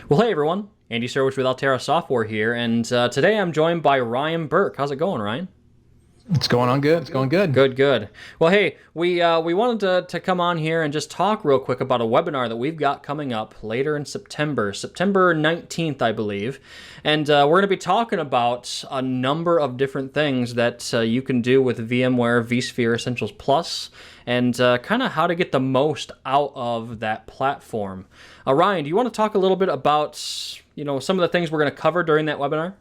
Well, hey everyone, Andy Syrewicze with Altaro Software here, and today I'm joined by Ryan Birk. How's it going, Ryan? It's going on good. It's going good. Good, good. Well, hey, we wanted to come on here and just talk real quick about a webinar that we've got coming up later in September, September 19th, I believe, and we're going to be talking about a number of different things that you can do with VMware vSphere Essentials Plus, and kind of how to get the most out of that platform. Ryan, do you want to talk a little bit about some of the things we're going to cover during that webinar?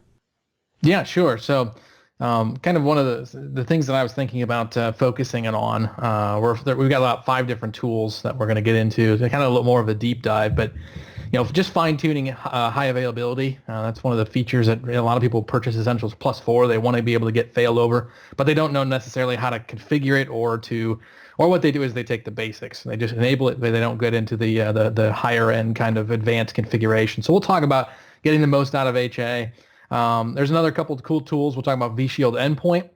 Yeah, sure. So, kind of one of the things that I was thinking about focusing it on, we've got about 5 different tools that we're going to get into. Kind of a little more of a deep dive, but just fine tuning high availability. That's one of the features that a lot of people purchase Essentials Plus for. They want to be able to get failover, but they don't know necessarily how to configure it or what they do is they take the basics. They just enable it, but they don't get into the higher end kind of advanced configuration. So we'll talk about getting the most out of HA. There's another couple of cool tools. We'll talk about vShield Endpoint.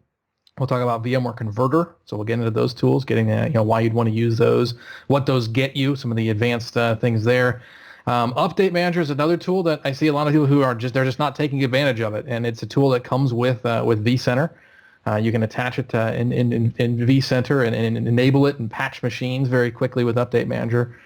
We'll talk about VMware Converter. So we'll get into those tools, getting why you'd want to use those, what those get you, some of the advanced things there. Update Manager is another tool that I see a lot of people who are they're just not taking advantage of it, and it's a tool that comes with vCenter. You can attach it in vCenter and enable it and patch machines very quickly with Update Manager.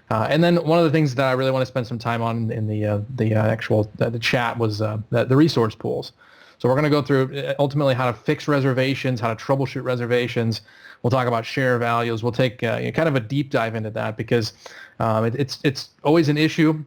And then one of the things that I really want to spend some time on in the chat was the resource pools. So we're going to go through ultimately how to fix reservations, how to troubleshoot reservations. We'll talk about share values. We'll take kind of a deep dive into that because it's always an issue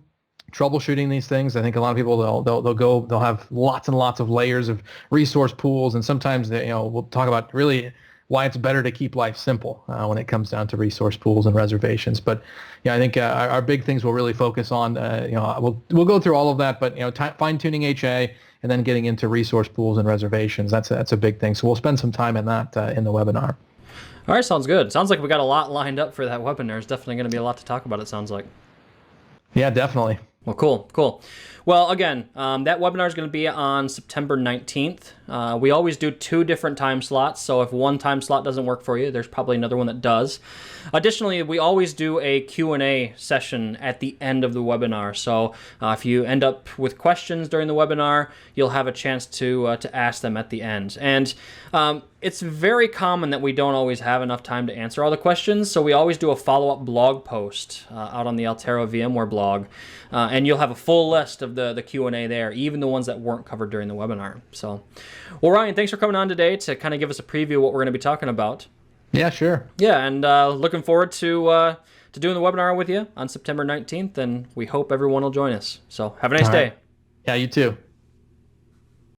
troubleshooting these things. I think a lot of people they'll have lots and lots of layers of resource pools, and sometimes we'll talk about really why it's better to keep life simple when it comes down to resource pools and reservations. But I think our big things we'll really focus on. We'll go through all of that, but fine tuning HA and then getting into resource pools and reservations. That's a big thing. So we'll spend some time in that in the webinar. All right, sounds good. Sounds like we got a lot lined up for that webinar. There's definitely going to be a lot to talk about, it sounds like. Yeah, definitely. Well, cool. Well, again, that webinar is going to be on September 19th. We always do 2 different time slots, so if one time slot doesn't work for you, there's probably another one that does. Additionally, we always do a Q&A session at the end of the webinar, so if you end up with questions during the webinar, you'll have a chance to ask them at the end. And it's very common that we don't always have enough time to answer all the questions, so we always do a follow-up blog post out on the Altaro VMware blog, and you'll have a full list of the Q&A there, even the ones that weren't covered during the webinar. So, well, Ryan, thanks for coming on today to kind of give us a preview of what we're going to be talking about. Yeah, sure. Yeah, and looking forward to doing the webinar with you on September 19th, and we hope everyone will join us. So have a nice day. Yeah, you too.